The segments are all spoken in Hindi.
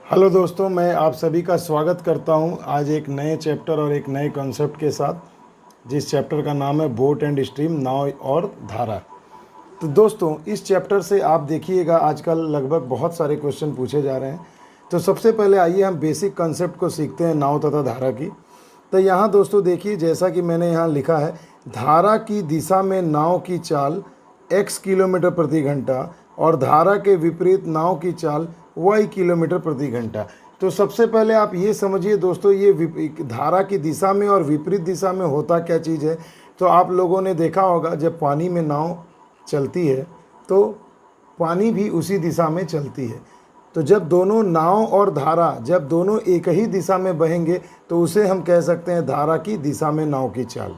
हेलो दोस्तों, मैं आप सभी का स्वागत करता हूं आज एक नए चैप्टर और एक नए कॉन्सेप्ट के साथ, जिस चैप्टर का नाम है बोट एंड स्ट्रीम, नाव और धारा। तो दोस्तों, इस चैप्टर से आप देखिएगा आजकल लगभग बहुत सारे क्वेश्चन पूछे जा रहे हैं। तो सबसे पहले आइए हम बेसिक कॉन्सेप्ट को सीखते हैं नाव तथा धारा की। तो यहाँ दोस्तों देखिए, जैसा कि मैंने यहाँ लिखा है, धारा की दिशा में नाव की चाल x किलोमीटर प्रति घंटा और धारा के विपरीत नाव की चाल y किलोमीटर प्रति घंटा। तो सबसे पहले आप ये समझिए दोस्तों, ये धारा की दिशा में और विपरीत दिशा में होता क्या चीज़ है। तो आप लोगों ने देखा होगा, जब पानी में नाव चलती है तो पानी भी उसी दिशा में चलती है। तो जब दोनों नाव और धारा जब दोनों एक ही दिशा में बहेंगे तो उसे हम कह सकते हैं धारा की दिशा में नाव की चाल।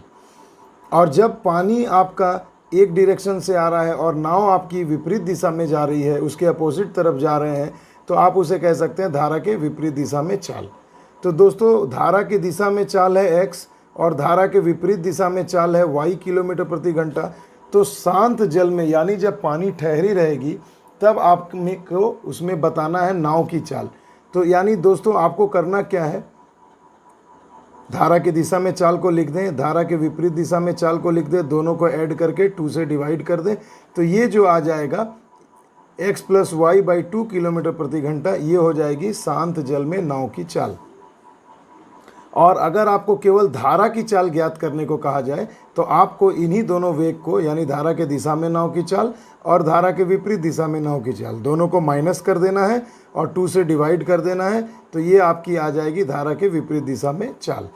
और जब पानी आपका एक डायरेक्शन से आ रहा है और नाव आपकी विपरीत दिशा में जा रही है, उसके अपोजिट तरफ जा रहे हैं, तो आप उसे कह सकते हैं धारा के विपरीत दिशा में चाल। तो दोस्तों, धारा की दिशा में चाल है x और धारा के विपरीत दिशा में चाल है y किलोमीटर प्रति घंटा। तो शांत जल में, यानी जब पानी ठहरी रहेगी, तब आपको उसमें बताना है नाव की चाल। तो यानी दोस्तों, आपको करना क्या है, धारा की दिशा में चाल को लिख दें, धारा के विपरीत दिशा में चाल को लिख दें, दोनों को ऐड करके 2 से डिवाइड कर दें। तो ये जो आ जाएगा x + y/2 किलोमीटर प्रति घंटा, ये हो जाएगी शांत जल में नाव की चाल। और अगर आपको केवल धारा की चाल ज्ञात करने को कहा जाए तो आपको इन्हीं दोनों वेग को, यानी धारा के दिशा में नाव की चाल और धारा के विपरीत दिशा में नाव की चाल, दोनों को माइनस कर देना है और 2 से डिवाइड कर देना है। तो ये आपकी आ जाएगी धारा के विपरीत दिशा में चाल।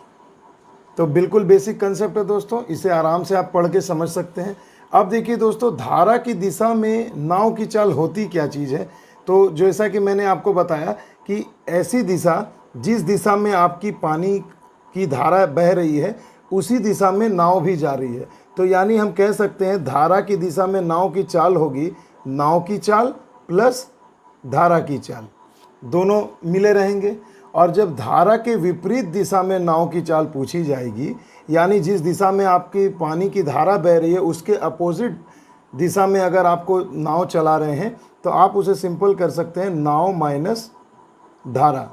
तो बिल्कुल बेसिक कंसेप्ट है दोस्तों, इसे आराम से आप पढ़ के समझ सकते हैं। अब देखिए दोस्तों, धारा की दिशा में नाव की चाल होती क्या चीज़ है। तो जैसा कि मैंने आपको बताया कि ऐसी दिशा, जिस दिशा में आपकी पानी की धारा बह रही है, उसी दिशा में नाव भी जा रही है। तो यानी हम कह सकते हैं धारा की दिशा में नाव की चाल होगी नाव की चाल प्लस धारा की चाल, दोनों मिले रहेंगे। और जब धारा के विपरीत दिशा में नाव की चाल पूछी जाएगी, यानी जिस दिशा में आपकी पानी की धारा बह रही है उसके अपोजिट दिशा में अगर आपको नाव चला रहे हैं, तो आप उसे सिंपल कर सकते हैं नाव माइनस धारा।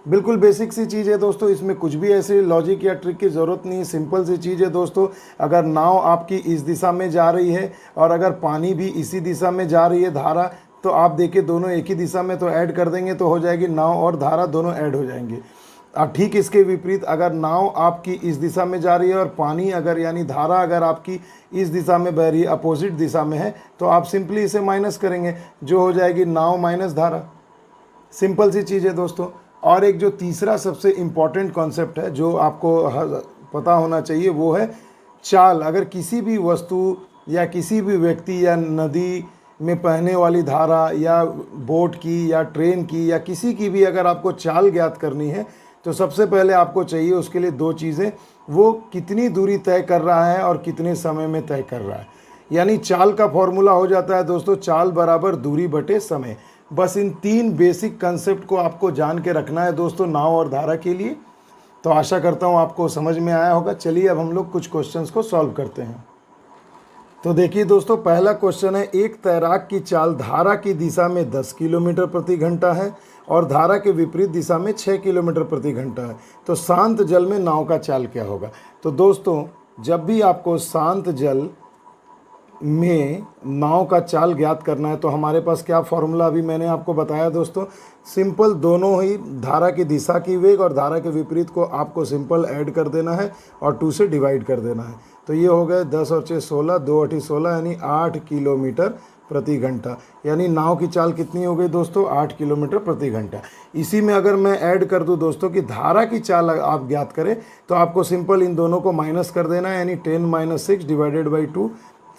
बिल्कुल बेसिक सी चीज़ है दोस्तों, इसमें कुछ भी ऐसे लॉजिक या ट्रिक की ज़रूरत नहीं है, सिंपल सी चीज़ है दोस्तों। अगर नाव आपकी इस दिशा में जा रही है और अगर पानी भी इसी दिशा में जा रही है धारा, तो आप देखिए दोनों एक ही दिशा में, तो ऐड कर देंगे तो हो जाएगी नाव और धारा दोनों ऐड हो जाएंगे। अब ठीक इसके विपरीत, अगर नाव आपकी इस दिशा में जा रही है और पानी अगर, यानी धारा अगर आपकी इस दिशा में बह रही है, अपोजिट दिशा में है, तो आप सिंपली इसे माइनस करेंगे, जो हो जाएगी नाव माइनस धारा। सिंपल सी चीज़ है दोस्तों। और एक जो तीसरा सबसे इम्पॉर्टेंट कॉन्सेप्ट है जो आपको पता होना चाहिए, वो है चाल। अगर किसी भी वस्तु या किसी भी व्यक्ति या नदी में बहने वाली धारा या बोट की या ट्रेन की या किसी की भी अगर आपको चाल ज्ञात करनी है, तो सबसे पहले आपको चाहिए उसके लिए 2 चीज़ें, वो कितनी दूरी तय कर रहा है और कितने समय में तय कर रहा है। यानी चाल का फॉर्मूला हो जाता है दोस्तों, चाल बराबर दूरी बटे समय। बस इन 3 बेसिक कंसेप्ट को आपको जान के रखना है दोस्तों, नाव और धारा के लिए। तो आशा करता हूँ आपको समझ में आया होगा। चलिए अब हम लोग कुछ क्वेश्चंस को सॉल्व करते हैं। तो देखिए दोस्तों, पहला क्वेश्चन है, एक तैराक की चाल धारा की दिशा में 10 किलोमीटर प्रति घंटा है और धारा के विपरीत दिशा में 6 किलोमीटर प्रति घंटा है। तो शांत जल में नाव का चाल क्या होगा। तो दोस्तों, जब भी आपको शांत जल में नाव का चाल ज्ञात करना है, तो हमारे पास क्या फॉर्मूला अभी मैंने आपको बताया दोस्तों, सिंपल दोनों ही धारा की दिशा की वेग और धारा के विपरीत को आपको सिंपल ऐड कर देना है और 2 से डिवाइड कर देना है। तो ये हो गए 10 और 6 16, 2 8 16, यानी 8 किलोमीटर प्रति घंटा। यानी नाव की चाल कितनी हो गई दोस्तों, 8 किलोमीटर प्रति घंटा। इसी में अगर मैं ऐड कर दूं दोस्तों कि धारा की चाल आप ज्ञात करें, तो आपको सिंपल इन दोनों को माइनस कर देना है, यानी 10 - 6 डिवाइडेड बाई 2,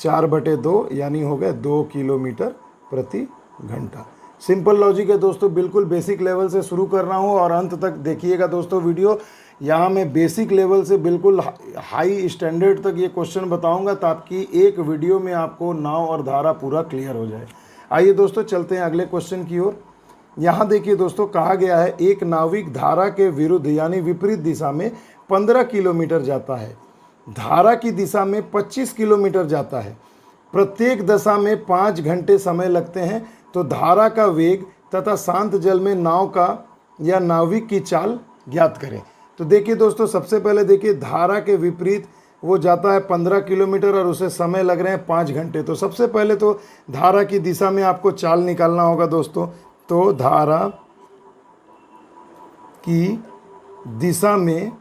4/2, यानी हो गए 2 किलोमीटर प्रति घंटा। सिंपल लॉजिक है दोस्तों, बिल्कुल बेसिक लेवल से शुरू कर रहा हूँ और अंत तक देखिएगा दोस्तों वीडियो। यहाँ मैं बेसिक लेवल से बिल्कुल हाई स्टैंडर्ड तक ये क्वेश्चन बताऊंगा, ताकि एक वीडियो में आपको नाव और धारा पूरा क्लियर हो जाए। आइए दोस्तों, चलते हैं अगले क्वेश्चन की ओर। यहाँ देखिए दोस्तों, कहा गया है एक नाविक धारा के विरुद्ध यानी विपरीत दिशा में 15 किलोमीटर जाता है, धारा की दिशा में 25 किलोमीटर जाता है। प्रत्येक दशा में 5 घंटे समय लगते हैं, तो धारा का वेग तथा शांत जल में नाव का या नाविक की चाल ज्ञात करें। तो देखिए दोस्तों, सबसे पहले देखिए धारा के विपरीत वो जाता है 15 किलोमीटर और उसे समय लग रहे हैं 5 घंटे। तो सबसे पहले तो धारा की दिशा में आपको चाल निकालना होगा दोस्तों। तो धारा की दिशा में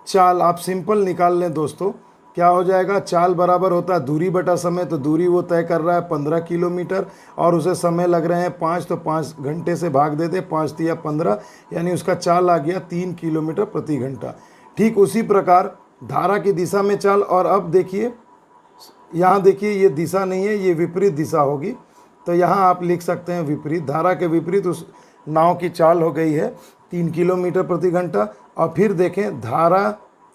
चाल आप सिंपल निकाल लें दोस्तों। क्या हो जाएगा, चाल बराबर होता है दूरी बटा समय। तो दूरी वो तय कर रहा है 15 किलोमीटर और उसे समय लग रहे हैं 5, तो 5 घंटे से भाग देते, 5 तिया 15, यानी उसका चाल आ गया 3 किलोमीटर प्रति घंटा। ठीक उसी प्रकार धारा की दिशा में चाल। और अब देखिए, यहाँ देखिए ये दिशा नहीं है, ये विपरीत दिशा होगी। तो यहाँ आप लिख सकते हैं विपरीत, धारा के विपरीत उस नाव की चाल हो गई है 3 किलोमीटर प्रति घंटा। और फिर देखें धारा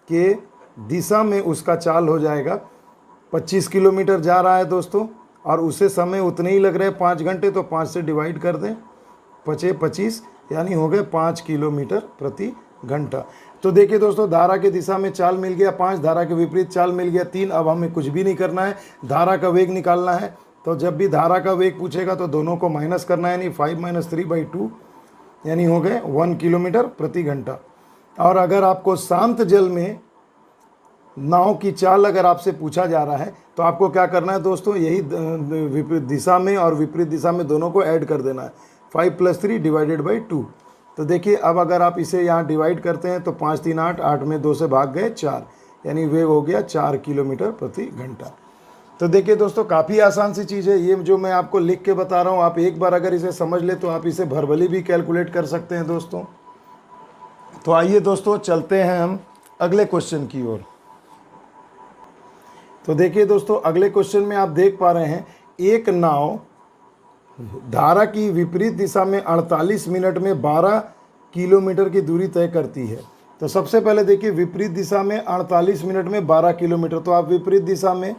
के दिशा में उसका चाल हो जाएगा 25 किलोमीटर जा रहा है दोस्तों, और उसे समय उतने ही लग रहे हैं 5 घंटे। तो 5 से डिवाइड कर दें, 5 25, यानी हो गए 5 किलोमीटर प्रति घंटा। तो देखिए दोस्तों, धारा की दिशा में चाल मिल गया 5, धारा के विपरीत चाल मिल गया 3। अब हमें कुछ भी नहीं करना है, धारा का वेग निकालना है। तो जब भी धारा का वेग पूछेगा तो दोनों को माइनस करना है, यानी 5 - 3/2, यानी हो गए 1 किलोमीटर प्रति घंटा। और अगर आपको शांत जल में नाव की चाल अगर आपसे पूछा जा रहा है तो आपको क्या करना है दोस्तों, यही विपरीत दिशा में और विपरीत दिशा में दोनों को ऐड कर देना है। 5 + 3 / 2। तो देखिए, अब अगर आप इसे यहाँ डिवाइड करते हैं तो 5 3 8, 8 में 2 से भाग गए 4, यानी वेग हो गया 4 किलोमीटर प्रति घंटा। तो देखिए दोस्तों, काफ़ी आसान सी चीज़ है ये जो मैं आपको लिख के बता रहा हूँ। आप एक बार अगर इसे समझ ले तो आप इसे भर्बली भी कैलकुलेट कर सकते हैं दोस्तों। तो आइए दोस्तों, चलते हैं हम अगले क्वेश्चन की ओर। तो देखिए दोस्तों, अगले क्वेश्चन में आप देख पा रहे हैं, एक नाव धारा की विपरीत दिशा में 48 मिनट में 12 किलोमीटर की दूरी तय करती है। तो सबसे पहले देखिए, विपरीत दिशा में 48 मिनट में 12 किलोमीटर। तो आप विपरीत दिशा में,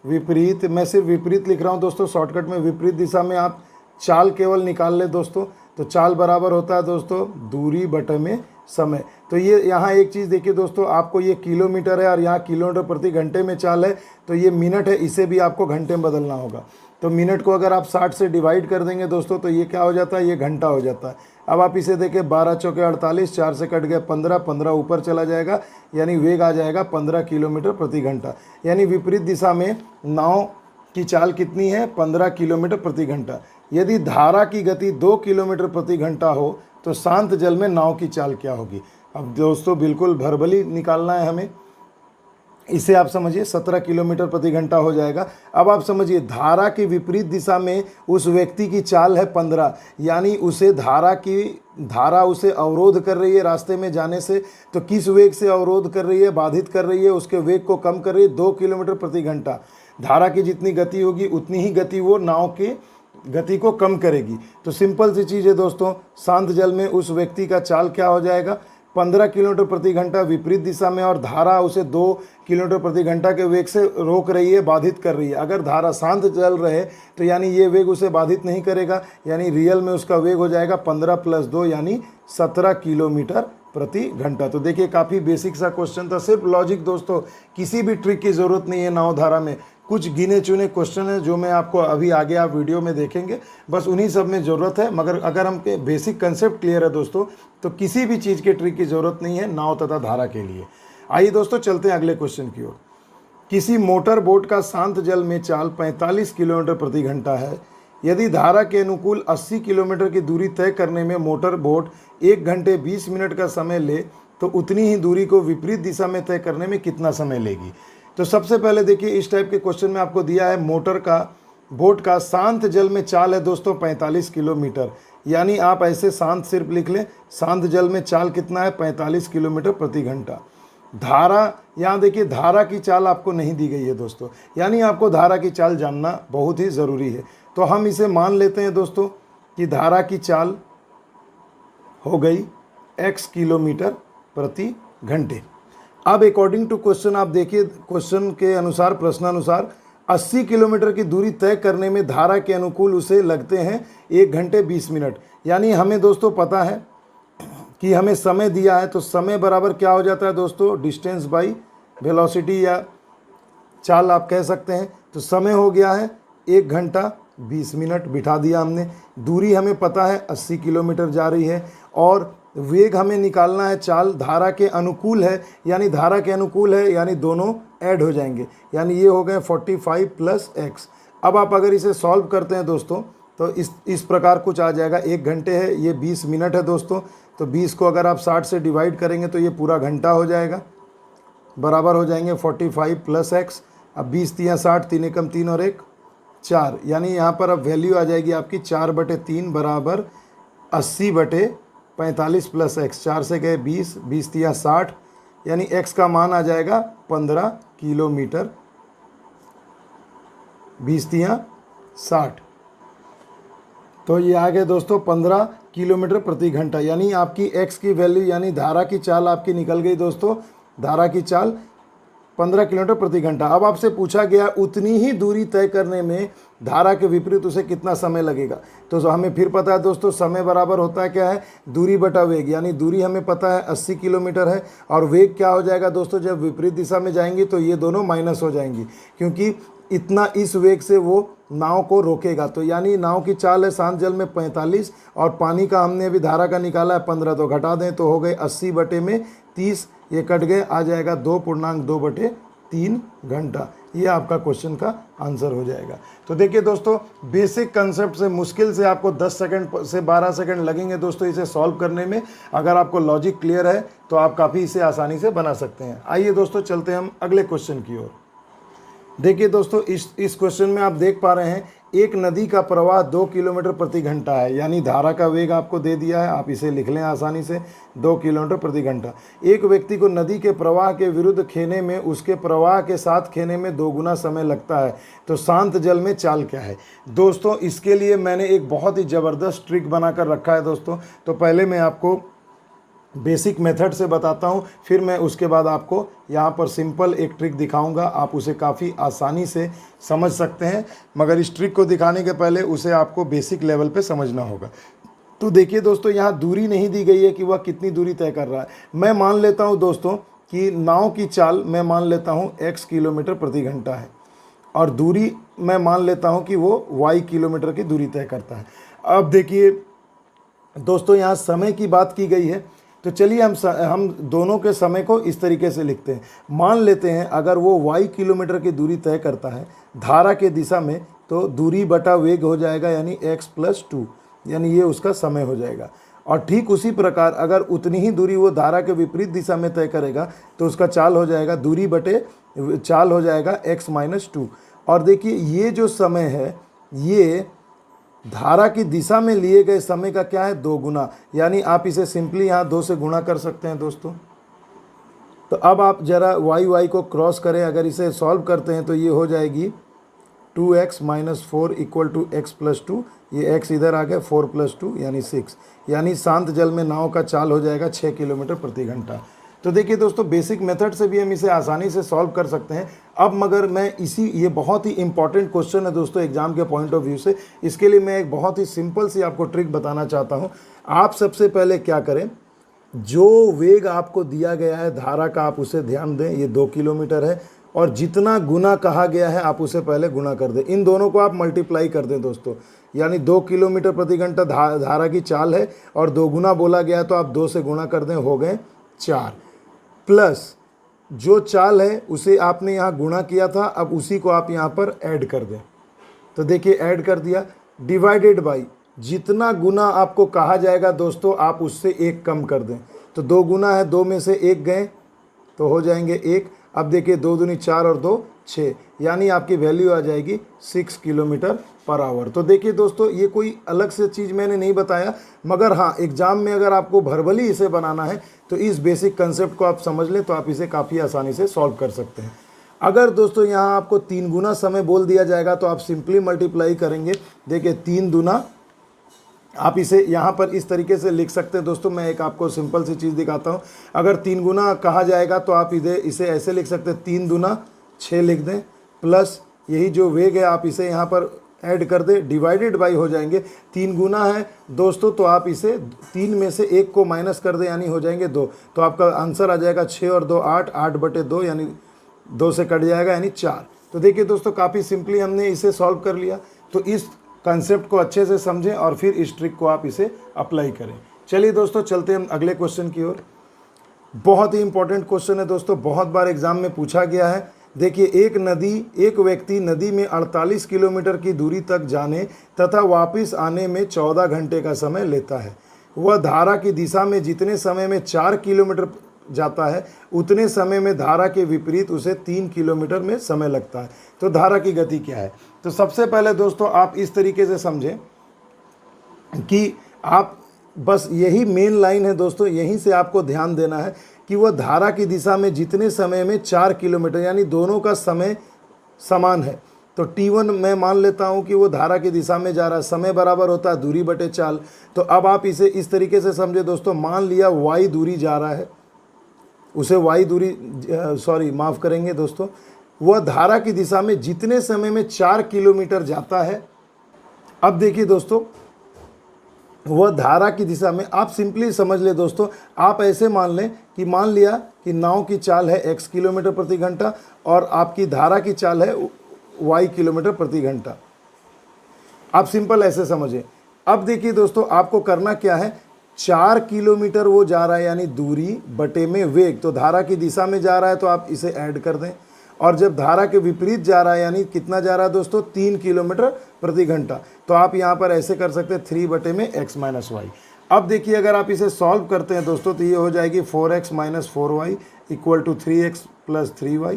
विपरीत, मैं सिर्फ विपरीत लिख रहा हूँ दोस्तों शॉर्टकट में। विपरीत दिशा में आप चाल केवल निकाल ले दोस्तों। तो चाल बराबर होता है दोस्तों दूरी बटे में समय। तो ये यहाँ एक चीज़ देखिए दोस्तों, आपको ये किलोमीटर है और यहाँ किलोमीटर प्रति घंटे में चाल है, तो ये मिनट है, इसे भी आपको घंटे में बदलना होगा। तो मिनट को अगर आप 60 से डिवाइड कर देंगे दोस्तों तो ये क्या हो जाता है, ये घंटा हो जाता है। अब आप इसे देखें, 12 चौके 48, 4 से कट गए 15, 15 ऊपर चला जाएगा, यानी वेग आ जाएगा 15 किलोमीटर प्रति घंटा। यानी विपरीत दिशा में नाव की चाल कितनी है, 15 किलोमीटर प्रति घंटा। यदि धारा की गति 2 किलोमीटर प्रति घंटा हो तो शांत जल में नाव की चाल क्या होगी। अब दोस्तों बिल्कुल भर्बली निकालना है हमें। इसे आप समझिए 17 किलोमीटर प्रति घंटा हो जाएगा। अब आप समझिए, धारा की विपरीत दिशा में उस व्यक्ति की चाल है 15, यानी उसे धारा उसे अवरोध कर रही है रास्ते में जाने से। तो किस वेग से अवरोध कर रही है, बाधित कर रही है, उसके वेग को कम कर रही है 2 किलोमीटर प्रति घंटा। धारा की जितनी गति होगी उतनी ही गति वो नाव के गति को कम करेगी। तो सिंपल सी चीज़ है दोस्तों, शांत जल में उस व्यक्ति का चाल क्या हो जाएगा, 15 किलोमीटर प्रति घंटा विपरीत दिशा में, और धारा उसे 2 किलोमीटर प्रति घंटा के वेग से रोक रही है, बाधित कर रही है। अगर धारा शांत चल रहे तो यानी ये वेग उसे बाधित नहीं करेगा, यानी रियल में उसका वेग हो जाएगा 15 + 2 यानी 17 किलोमीटर प्रति घंटा। तो देखिए, काफ़ी बेसिक सा क्वेश्चन था, सिर्फ लॉजिक दोस्तों, किसी भी ट्रिक की ज़रूरत नहीं है नाव धारा में। कुछ गिने चुने क्वेश्चन हैं जो मैं आपको अभी आगे आप वीडियो में देखेंगे, बस उन्हीं सब में ज़रूरत है। मगर अगर हम बेसिक कंसेप्ट क्लियर है दोस्तों तो किसी भी चीज़ के ट्रिक की ज़रूरत नहीं है नाव तथा धारा के लिए। आइए दोस्तों, चलते हैं अगले क्वेश्चन की ओर। किसी मोटर बोट का शांत जल में चाल 45 किलोमीटर प्रति घंटा है। यदि धारा के अनुकूल 80 किलोमीटर की दूरी तय करने में मोटर बोट 1 घंटे 20 मिनट का समय ले तो उतनी ही दूरी को विपरीत दिशा में तय करने में कितना समय लेगी। तो सबसे पहले देखिए, इस टाइप के क्वेश्चन में आपको दिया है बोट का शांत जल में चाल है दोस्तों 45 किलोमीटर, यानी आप ऐसे शांत सिर्फ लिख लें, शांत जल में चाल कितना है 45 किलोमीटर प्रति घंटा। धारा, यहाँ देखिए धारा की चाल आपको नहीं दी गई है दोस्तों, यानी आपको धारा की चाल जानना बहुत ही ज़रूरी है। तो हम इसे मान लेते हैं दोस्तों कि धारा की चाल हो गई x किलोमीटर प्रति घंटे। अब अकॉर्डिंग टू क्वेश्चन आप देखिए, क्वेश्चन के अनुसार, प्रश्नानुसार 80 किलोमीटर की दूरी तय करने में धारा के अनुकूल उसे लगते हैं 1 घंटे 20 मिनट। यानी हमें दोस्तों पता है कि हमें समय दिया है, तो समय बराबर क्या हो जाता है दोस्तों, डिस्टेंस बाई वेलोसिटी या चाल आप कह सकते हैं। तो समय हो गया है 1 घंटा 20 मिनट बिठा दिया हमने। दूरी हमें पता है 80 किलोमीटर जा रही है और वेग हमें निकालना है, चाल धारा के अनुकूल है, यानी धारा के अनुकूल है, यानी दोनों ऐड हो जाएंगे, यानी ये हो गए 45 प्लस x। अब आप अगर इसे सॉल्व करते हैं दोस्तों तो इस प्रकार कुछ आ जाएगा। 1 घंटे है, ये 20 मिनट है दोस्तों, तो 20 को अगर आप 60 से डिवाइड करेंगे तो ये पूरा घंटा हो जाएगा, बराबर हो जाएंगे 45 प्लस x। अब 20 तियाँ 60, 3 एकम 3 और 1 4, यानी यहाँ पर अब वैल्यू आ जाएगी आपकी 4/3 बराबर 80/45 प्लस x। 4 से गए 20, 20 तियाँ 60, यानी x का मान आ जाएगा 15 किलोमीटर, 20 तियाँ 60, तो ये आ गए दोस्तों 15 किलोमीटर प्रति घंटा। यानी आपकी x की वैल्यू यानी धारा की चाल आपकी निकल गई दोस्तों, धारा की चाल 15 किलोमीटर प्रति घंटा। अब आपसे पूछा गया उतनी ही दूरी तय करने में धारा के विपरीत उसे कितना समय लगेगा। तो हमें फिर पता है दोस्तों, समय बराबर होता है क्या है, दूरी बटा वेग, यानी दूरी हमें पता है 80 किलोमीटर है और वेग क्या हो जाएगा दोस्तों, जब विपरीत दिशा में जाएंगी तो ये दोनों माइनस हो जाएंगी, क्योंकि इतना इस वेग से वो नाव को रोकेगा। तो यानी नाव की चाल है शांत जल में 45 और पानी का हमने अभी धारा का निकाला है 15, तो घटा दें तो हो गए 80/30, ये कट गए, आ जाएगा 2.2/3 घंटा। ये आपका क्वेश्चन का आंसर हो जाएगा। तो देखिए दोस्तों, बेसिक कंसेप्ट से मुश्किल से आपको 10 सेकंड से 12 सेकंड लगेंगे दोस्तों इसे सॉल्व करने में। अगर आपको लॉजिक क्लियर है तो आप काफ़ी इसे आसानी से बना सकते हैं। आइए दोस्तों चलते हैं हम अगले क्वेश्चन की ओर। देखिए दोस्तों, इस क्वेश्चन में आप देख पा रहे हैं एक नदी का प्रवाह 2 किलोमीटर प्रति घंटा है, यानी धारा का वेग आपको दे दिया है, आप इसे लिख लें आसानी से 2 किलोमीटर प्रति घंटा। एक व्यक्ति को नदी के प्रवाह के विरुद्ध खेने में उसके प्रवाह के साथ खेने में 2 गुना समय लगता है, तो शांत जल में चाल क्या है। दोस्तों इसके लिए मैंने एक बहुत ही ज़बरदस्त ट्रिक बनाकर रखा है दोस्तों। तो पहले मैं आपको बेसिक मेथड से बताता हूँ, फिर मैं उसके बाद आपको यहाँ पर सिंपल एक ट्रिक दिखाऊंगा, आप उसे काफ़ी आसानी से समझ सकते हैं, मगर इस ट्रिक को दिखाने के पहले उसे आपको बेसिक लेवल पे समझना होगा। तो देखिए दोस्तों, यहाँ दूरी नहीं दी गई है कि वह कितनी दूरी तय कर रहा है। मैं मान लेता हूँ दोस्तों कि नाव की चाल मैं मान लेता हूँ x किलोमीटर प्रति घंटा है और दूरी मैं मान लेता हूँ कि वो y किलोमीटर की दूरी तय करता है। अब देखिए दोस्तों, यहाँ समय की बात की गई है, तो चलिए हम दोनों के समय को इस तरीके से लिखते हैं। मान लेते हैं अगर वो y किलोमीटर की दूरी तय करता है धारा के दिशा में, तो दूरी बटा वेग हो जाएगा, यानी x + 2, यानी ये उसका समय हो जाएगा। और ठीक उसी प्रकार अगर उतनी ही दूरी वो धारा के विपरीत दिशा में तय करेगा तो उसका चाल हो जाएगा, दूरी बटे चाल हो जाएगा x - 2। और देखिए ये जो समय है ये धारा की दिशा में लिए गए समय का क्या है, 2 गुना, यानी आप इसे सिंपली यहाँ 2 से गुणा कर सकते हैं दोस्तों। तो अब आप जरा y को क्रॉस करें, अगर इसे सॉल्व करते हैं तो ये हो जाएगी 2x - 4 = x + 2, ये x इधर आ गया, 4 + 2 यानी 6, यानी शांत जल में नाव का चाल हो जाएगा 6 किलोमीटर प्रति घंटा। तो देखिए दोस्तों, बेसिक मेथड से भी हम इसे आसानी से सॉल्व कर सकते हैं। अब मगर मैं ये बहुत ही इंपॉर्टेंट क्वेश्चन है दोस्तों एग्जाम के पॉइंट ऑफ व्यू से, इसके लिए मैं एक बहुत ही सिंपल सी आपको ट्रिक बताना चाहता हूं। आप सबसे पहले क्या करें, जो वेग आपको दिया गया है धारा का आप उसे ध्यान दें, ये 2 किलोमीटर है और जितना गुना कहा गया है आप उसे पहले गुना कर दें। इन दोनों को आप मल्टीप्लाई कर दें दोस्तों, यानी 2 किलोमीटर प्रति घंटा धारा की चाल है और 2 गुना बोला गया तो आप 2 से गुणा कर दें, हो गए 4, प्लस जो चाल है उसे आपने यहाँ गुणा किया था, अब उसी को आप यहाँ पर ऐड कर दें। तो देखिए ऐड कर दिया, डिवाइडेड बाई जितना गुना आपको कहा जाएगा दोस्तों आप उससे 1 कम कर दें। तो 2 गुना है, 2 में से 1 गए तो हो जाएंगे 1। अब देखिए 2 दूनी 4 और 2 6, यानी आपकी वैल्यू आ जाएगी 6 km/h। तो देखिए दोस्तों, ये कोई अलग से चीज़ मैंने नहीं बताया, मगर हाँ एग्जाम में अगर आपको भरभली इसे बनाना है तो इस बेसिक कंसेप्ट को आप समझ लें तो आप इसे काफ़ी आसानी से सॉल्व कर सकते हैं। अगर दोस्तों यहाँ आपको 3 गुना समय बोल दिया जाएगा तो आप सिंपली मल्टीप्लाई करेंगे। देखिए 3 दूना, आप इसे यहाँ पर इस तरीके से लिख सकते हैं दोस्तों। मैं एक आपको सिंपल सी चीज़ दिखाता हूँ। अगर 3 गुना कहा जाएगा तो आप इसे ऐसे लिख सकते हैं, 3 दूना 6 लिख दें, प्लस यही जो वेग है आप इसे यहाँ पर ऐड कर दें, डिवाइडेड बाई हो जाएंगे। 3 गुना है दोस्तों तो आप इसे 3 में से 1 को माइनस कर दें, यानी हो जाएंगे 2। तो आपका आंसर आ जाएगा 6 और 2 8, 8/2 यानी 2 से कट जाएगा, यानी 4। तो देखिए दोस्तों, काफ़ी सिंपली हमने इसे सॉल्व कर लिया। तो इस कंसेप्ट को अच्छे से समझें और फिर इस ट्रिक को आप इसे अप्लाई करें। चलिए दोस्तों, चलते हैं हम अगले क्वेश्चन की ओर। बहुत ही इंपॉर्टेंट क्वेश्चन है दोस्तों, बहुत बार एग्जाम में पूछा गया है। देखिए, एक व्यक्ति नदी में 48 किलोमीटर की दूरी तक जाने तथा वापस आने में 14 घंटे का समय लेता है। वह धारा की दिशा में जितने समय में 4 किलोमीटर जाता है, उतने समय में धारा के विपरीत उसे 3 किलोमीटर में समय लगता है। तो धारा की गति क्या है? तो सबसे पहले दोस्तों आप इस तरीके से समझें कि आप बस यही मेन लाइन है दोस्तों, यहीं से आपको ध्यान देना है कि वह धारा की दिशा में जितने समय में 4 किलोमीटर, यानी दोनों का समय समान है। तो T1 मैं मान लेता हूं कि वो धारा की दिशा में जा रहा है, समय बराबर होता है दूरी बटे चाल। तो अब आप इसे इस तरीके से समझे दोस्तों, मान लिया y दूरी जा रहा है, उसे y दूरी माफ़ करेंगे दोस्तों, वह धारा की दिशा में जितने समय में 4 किलोमीटर जाता है। अब देखिए दोस्तों, वह धारा की दिशा में, आप सिंपली समझ ले दोस्तों, आप ऐसे मान लें कि मान लिया कि नाव की चाल है x किलोमीटर प्रति घंटा और आपकी धारा की चाल है y किलोमीटर प्रति घंटा। आप सिंपल ऐसे समझें। अब देखिए दोस्तों, आपको करना क्या है, 4 किलोमीटर वो जा रहा है यानी दूरी बटे में वेग, तो धारा की दिशा में जा रहा है तो आप इसे ऐड कर दें। और जब धारा के विपरीत जा रहा है यानी कितना जा रहा है दोस्तों, 3 किलोमीटर प्रति घंटा, तो आप यहाँ पर ऐसे कर सकते हैं 3 बटे में x माइनस वाई। अब देखिए, अगर आप इसे सॉल्व करते हैं दोस्तों तो ये हो जाएगी 4x minus 4y equal to 3x plus 3y।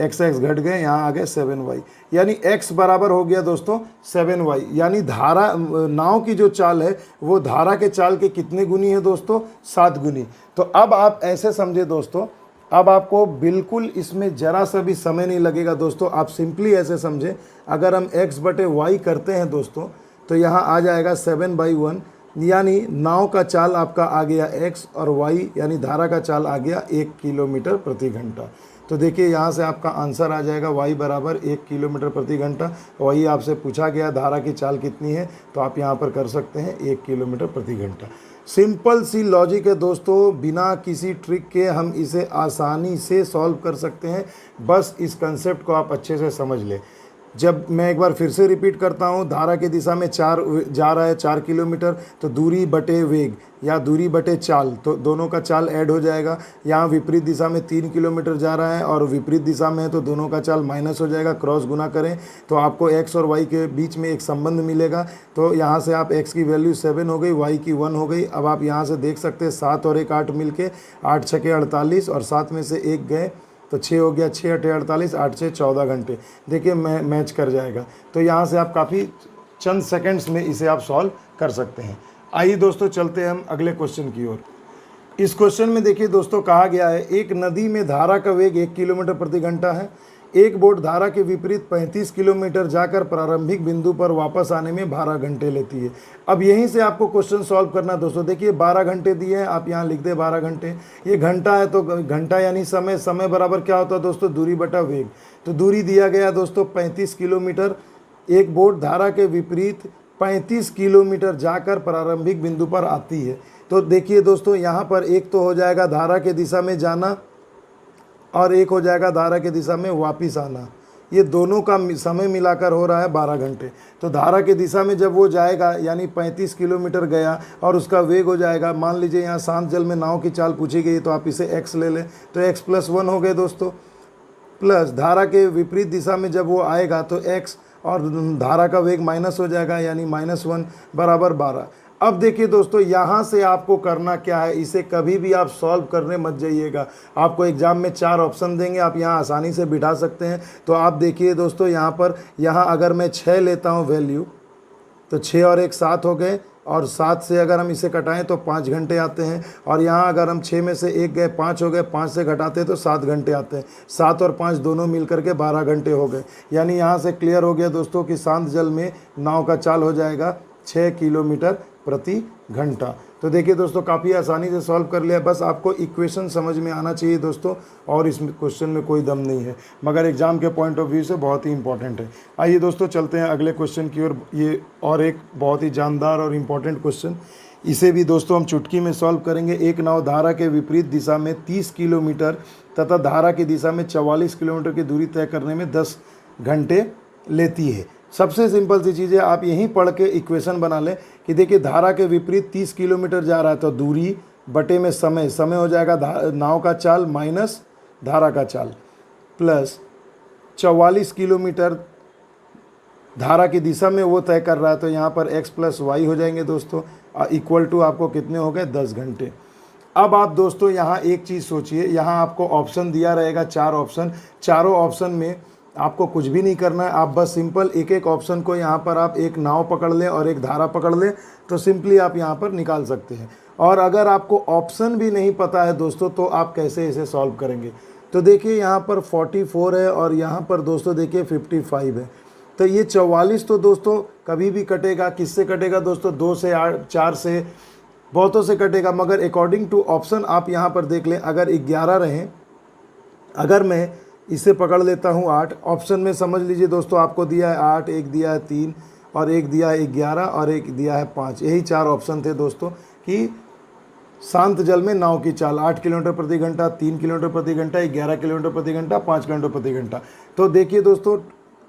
x घट गए, यहाँ आ गए 7y, यानी x बराबर हो गया दोस्तों 7y। यानी धारा, नाव की जो चाल है वो धारा के चाल के कितने गुनी है दोस्तों, 7 गुनी। तो अब आप ऐसे समझे दोस्तों, अब आपको बिल्कुल इसमें जरा सा भी समय नहीं लगेगा दोस्तों। आप सिंपली ऐसे समझें, अगर हम x बटे y करते हैं दोस्तों तो यहाँ आ जाएगा 7/1, यानी नाव का चाल आपका आ गया x और y यानी धारा का चाल आ गया 1 किलोमीटर प्रति घंटा। तो देखिए, यहाँ से आपका आंसर आ जाएगा y बराबर 1 किलोमीटर प्रति घंटा। वही आपसे पूछा गया धारा की चाल कितनी है, तो आप यहाँ पर कर सकते हैं 1 किलोमीटर प्रति घंटा। सिंपल सी लॉजिक है दोस्तों, बिना किसी ट्रिक के हम इसे आसानी से सॉल्व कर सकते हैं। बस इस कंसेप्ट को आप अच्छे से समझ लें। जब मैं एक बार फिर से रिपीट करता हूँ, धारा की दिशा में 4 जा रहा है 4 किलोमीटर, तो दूरी बटे वेग या दूरी बटे चाल, तो दोनों का चाल ऐड हो जाएगा। यहाँ विपरीत दिशा में 3 किलोमीटर जा रहा है और विपरीत दिशा में है तो दोनों का चाल माइनस हो जाएगा। क्रॉस गुना करें तो आपको x और y के बीच में एक संबंध मिलेगा। तो यहाँ से आप x की वैल्यू 7 हो गई, y की 1 हो गई। अब आप यहाँ से देख सकते हैं 7 और 1 8 मिल के 8 छके 48 और 7 में से 1 गए तो 6 हो गया, 6 8 48, 8 से 14 घंटे। देखिए मैच कर जाएगा। तो यहाँ से आप काफ़ी चंद सेकंड्स में इसे आप सॉल्व कर सकते हैं। आइए दोस्तों, चलते हैं हम अगले क्वेश्चन की ओर। इस क्वेश्चन में देखिए दोस्तों, कहा गया है एक नदी में धारा का वेग 1 किलोमीटर प्रति घंटा है। एक बोट धारा के विपरीत 35 किलोमीटर जाकर प्रारंभिक बिंदु पर वापस आने में 12 घंटे लेती है। अब यहीं से आपको क्वेश्चन सॉल्व करना है दोस्तों। देखिए 12 घंटे दिए हैं, आप यहाँ लिख दे 12 घंटे। ये घंटा है तो घंटा यानी समय, समय बराबर क्या होता है दोस्तों, दूरी बटा वेग। तो दूरी दिया गया दोस्तों 35 किलोमीटर। एक बोट धारा के विपरीत 35 किलोमीटर जाकर प्रारंभिक बिंदु पर आती है। तो देखिए दोस्तों, यहाँ पर एक तो हो जाएगा धारा के दिशा में जाना और एक हो जाएगा धारा की दिशा में वापस आना। ये दोनों का समय मिलाकर हो रहा है 12 घंटे। तो धारा की दिशा में जब वो जाएगा यानी 35 किलोमीटर गया और उसका वेग हो जाएगा, मान लीजिए यहाँ शांत जल में नाव की चाल पूछी गई तो आप इसे x ले लें, तो x प्लस 1 हो गए दोस्तों। प्लस धारा के विपरीत दिशा में जब वो आएगा तो x और धारा का वेग माइनस हो जाएगा यानी -1 बराबर 12। अब देखिए दोस्तों, यहाँ से आपको करना क्या है, इसे कभी भी आप सॉल्व करने मत जाइएगा। आपको एग्जाम में 4 ऑप्शन देंगे, आप यहाँ आसानी से बिठा सकते हैं। तो आप देखिए दोस्तों, यहाँ अगर मैं 6 लेता हूँ वैल्यू, तो 6 और 1 7 हो गए, और 7 से अगर हम इसे घटाएं तो 5 घंटे आते हैं। और यहाँ अगर हम 6 में से 1 गए 5 हो गए, 5 से घटाते हैं तो 7 घंटे आते हैं। 7 और 5 दोनों मिल करके 12 घंटे हो गए। यानी यहाँ से क्लियर हो गया दोस्तों कि शांत जल में नाव का चाल हो जाएगा 6 किलोमीटर प्रति घंटा। तो देखिए दोस्तों, काफ़ी आसानी से सॉल्व कर लिया। बस आपको इक्वेशन समझ में आना चाहिए दोस्तों, और इस क्वेश्चन में कोई दम नहीं है, मगर एग्जाम के पॉइंट ऑफ व्यू से बहुत ही इंपॉर्टेंट है। आइए दोस्तों, चलते हैं अगले क्वेश्चन की ओर। ये और एक बहुत ही जानदार और इम्पॉर्टेंट क्वेश्चन, इसे भी दोस्तों हम चुटकी में सॉल्व करेंगे। एक नाव धारा के विपरीत दिशा में 30 किलोमीटर तथा धारा की दिशा में 44 किलोमीटर की दूरी तय करने में 10 घंटे लेती है। सबसे सिंपल सी चीज़ है, आप यहीं पढ़ के इक्वेशन बना लें कि देखिए धारा के विपरीत 30 किलोमीटर जा रहा है तो दूरी बटे में समय, समय हो जाएगा नाव का चाल माइनस धारा का चाल, प्लस 44 किलोमीटर धारा की दिशा में वो तय कर रहा है, तो यहाँ पर x प्लस वाई हो जाएंगे दोस्तों, इक्वल टू आपको कितने हो गए 10 घंटे। अब आप दोस्तों यहाँ एक चीज़ सोचिए, यहाँ आपको ऑप्शन दिया रहेगा 4 ऑप्शन, चारों ऑप्शन में आपको कुछ भी नहीं करना है, आप बस सिंपल एक एक ऑप्शन को यहाँ पर आप एक नाव पकड़ लें और एक धारा पकड़ लें तो सिंपली आप यहाँ पर निकाल सकते हैं। और अगर आपको ऑप्शन भी नहीं पता है दोस्तों तो आप कैसे इसे सॉल्व करेंगे, तो देखिए यहाँ पर 44 है और यहाँ पर दोस्तों देखिए 55 है, तो ये 44 तो दोस्तों कभी भी कटेगा, किससे कटेगा दोस्तों 2 से 4 से बहुतों से कटेगा, मगर अकॉर्डिंग टू ऑप्शन आप यहाँ पर देख लें, अगर 11 रहें, अगर मैं इसे पकड़ लेता हूँ 8, ऑप्शन में समझ लीजिए दोस्तों आपको दिया है 8, एक दिया है 3 और एक दिया है 11 और एक दिया है 5, यही 4 ऑप्शन थे दोस्तों कि शांत जल में नाव की चाल 8 किलोमीटर प्रति घंटा, 3 किलोमीटर प्रति घंटा, 11 किलोमीटर प्रति घंटा, 5 किलोमीटर प्रति घंटा। तो देखिए दोस्तों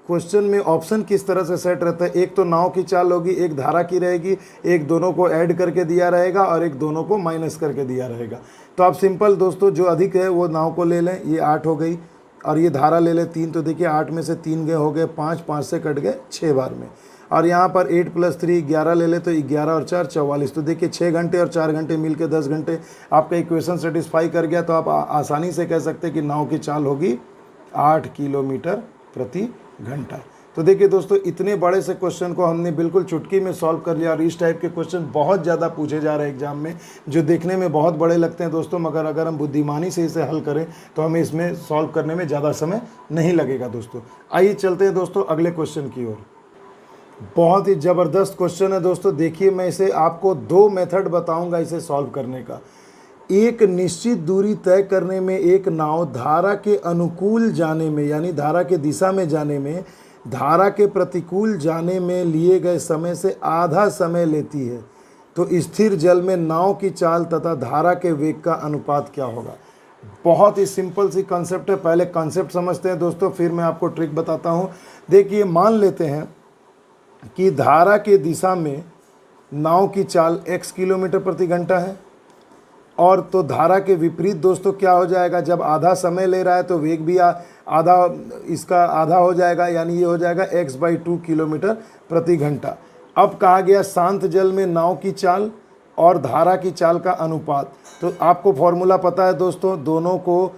क्वेश्चन में ऑप्शन किस तरह से सेट रहता है, एक तो नाव की चाल होगी, एक धारा की रहेगी, एक दोनों को ऐड करके दिया रहेगा और एक दोनों को माइनस करके दिया रहेगा। तो आप सिंपल दोस्तों जो अधिक है वो नाव को ले लें, ये 8 हो गई, और ये धारा ले लें 3, तो देखिए 8 में से 3 गए हो गए 5, 5 से कट गए 6 बार में, और यहाँ पर 8 + 3 11 ले ले तो 11 और 4 44, तो देखिए 6 घंटे और 4 घंटे मिल के 10 घंटे आपका इक्वेशन सेटिस्फाई कर गया। तो आप आसानी से कह सकते हैं कि नाव की चाल होगी 8 किलोमीटर प्रति घंटा। तो देखिए दोस्तों इतने बड़े से क्वेश्चन को हमने बिल्कुल चुटकी में सॉल्व कर लिया, और इस टाइप के क्वेश्चन बहुत ज़्यादा पूछे जा रहे हैं एग्जाम में, जो देखने में बहुत बड़े लगते हैं दोस्तों, मगर अगर हम बुद्धिमानी से इसे हल करें तो हमें इसमें सॉल्व करने में ज़्यादा समय नहीं लगेगा दोस्तों। आइए चलते हैं दोस्तों अगले क्वेश्चन की ओर। बहुत ही ज़बरदस्त क्वेश्चन है दोस्तों, देखिए मैं इसे आपको 2 मेथड बताऊँगा इसे सॉल्व करने का। एक निश्चित दूरी तय करने में एक नाव धारा के अनुकूल जाने में, यानी धारा के दिशा में जाने में, धारा के प्रतिकूल जाने में लिए गए समय से आधा समय लेती है, तो स्थिर जल में नाव की चाल तथा धारा के वेग का अनुपात क्या होगा। बहुत ही सिंपल सी कॉन्सेप्ट है, पहले कॉन्सेप्ट समझते हैं दोस्तों, फिर मैं आपको ट्रिक बताता हूँ। देखिए मान लेते हैं कि धारा के दिशा में नाव की चाल x किलोमीटर प्रति घंटा है, और तो धारा के विपरीत दोस्तों क्या हो जाएगा, जब आधा समय ले रहा है तो वेग भी आधा, इसका आधा हो जाएगा, यानी ये हो जाएगा x/2 किलोमीटर प्रति घंटा। अब कहा गया शांत जल में नाव की चाल और धारा की चाल का अनुपात, तो आपको फॉर्मूला पता है दोस्तों, दोनों को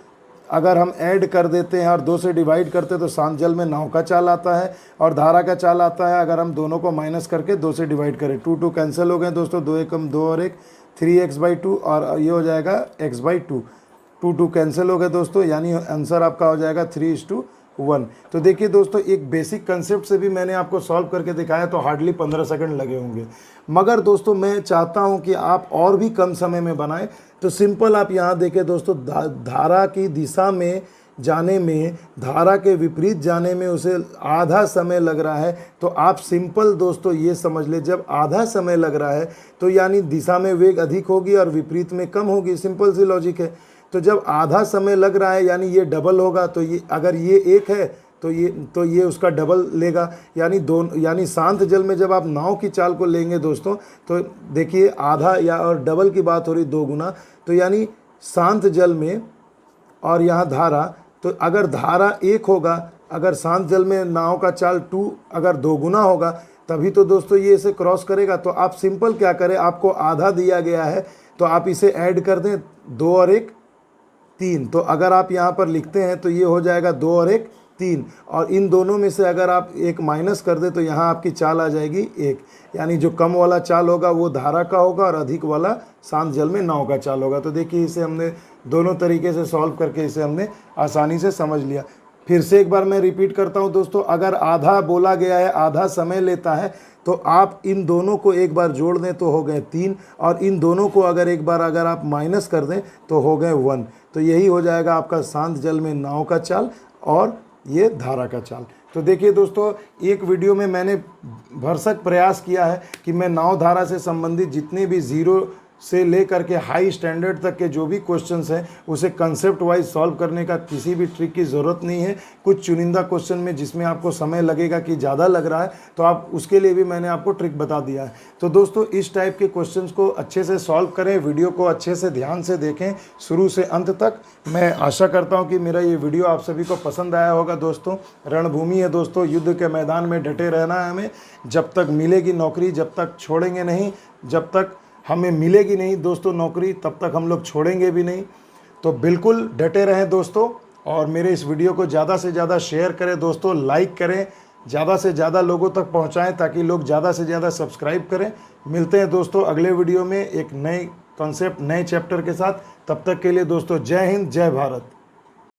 अगर हम ऐड कर देते हैं और 2 से डिवाइड करते हैं तो शांत जल में नाव का चाल आता है और धारा का चाल आता है, अगर हम दोनों को माइनस करके 2 से डिवाइड करें, 2 2 कैंसिल हो गए दोस्तों, 2 1 2 और 1 3x/2, और ये हो जाएगा x/2, 2 2 कैंसिल हो गए दोस्तों, यानी आंसर आपका हो जाएगा 3:1। तो देखिए दोस्तों एक बेसिक कंसेप्ट से भी मैंने आपको सॉल्व करके दिखाया, तो हार्डली 15 सेकंड लगे होंगे, मगर दोस्तों मैं चाहता हूं कि आप और भी कम समय में बनाएं। तो सिंपल आप यहाँ देखें दोस्तों, धारा की दिशा में जाने में, धारा के विपरीत जाने में उसे आधा समय लग रहा है, तो आप सिंपल दोस्तों ये समझ ले, जब आधा समय लग रहा है तो यानी दिशा में वेग अधिक होगी और विपरीत में कम होगी, सिंपल सी लॉजिक है। तो जब आधा समय लग रहा है यानी ये डबल होगा, तो ये अगर ये 1 है तो ये उसका डबल लेगा, यानी शांत जल में जब आप नाव की चाल को लेंगे दोस्तों, तो देखिए आधा या और डबल की बात हो रही 2 गुना, तो यानी शांत जल में और यहाँ धारा, तो अगर धारा 1 होगा, अगर शांत जल में नाव का चाल 2 अगर 2 गुना होगा, तभी तो दोस्तों ये इसे क्रॉस करेगा। तो आप सिंपल क्या करें, आपको आधा दिया गया है तो आप इसे ऐड कर दें, 2 और 1 3, तो अगर आप यहाँ पर लिखते हैं तो ये हो जाएगा 2 और 1 3, और इन दोनों में से अगर आप एक माइनस कर दें तो यहाँ आपकी चाल आ जाएगी 1, यानी जो कम वाला चाल होगा वो धारा का होगा और अधिक वाला शांत जल में नाव का चाल होगा। तो देखिए इसे हमने दोनों तरीके से सॉल्व करके इसे हमने आसानी से समझ लिया। फिर से एक बार मैं रिपीट करता हूँ दोस्तों, अगर आधा बोला गया है, आधा समय लेता है, तो आप इन दोनों को एक बार जोड़ दें तो हो गए 3, और इन दोनों को अगर आप माइनस कर दें तो हो गए 1। तो यही हो जाएगा आपका शांत जल में नाव का चाल और ये धारा का चाल। तो देखिए दोस्तों एक वीडियो में मैंने भरसक प्रयास किया है कि मैं नाव धारा से संबंधित जितने भी 0 से लेकर के हाई स्टैंडर्ड तक के जो भी क्वेश्चंस हैं उसे कंसेप्ट वाइज सॉल्व करने का किसी भी ट्रिक की ज़रूरत नहीं है। कुछ चुनिंदा क्वेश्चन में जिसमें आपको समय लगेगा कि ज़्यादा लग रहा है तो आप उसके लिए भी मैंने आपको ट्रिक बता दिया है। तो दोस्तों इस टाइप के क्वेश्चंस को अच्छे से सॉल्व करें, वीडियो को अच्छे से ध्यान से देखें शुरू से अंत तक। मैं आशा करता हूँ कि मेरा ये वीडियो आप सभी को पसंद आया होगा। दोस्तों रणभूमि है दोस्तों, युद्ध के मैदान में डटे रहना है हमें। जब तक मिलेगी नौकरी, जब तक छोड़ेंगे नहीं, जब तक हमें मिलेगी नहीं दोस्तों नौकरी, तब तक हम लोग छोड़ेंगे भी नहीं। तो बिल्कुल डटे रहें दोस्तों, और मेरे इस वीडियो को ज़्यादा से ज़्यादा शेयर करें दोस्तों, लाइक करें, ज़्यादा से ज़्यादा लोगों तक पहुंचाएं ताकि लोग ज़्यादा से ज़्यादा सब्सक्राइब करें। मिलते हैं दोस्तों अगले वीडियो में एक नए कॉन्सेप्ट, नए चैप्टर के साथ। तब तक के लिए दोस्तों जय हिंद, जय भारत।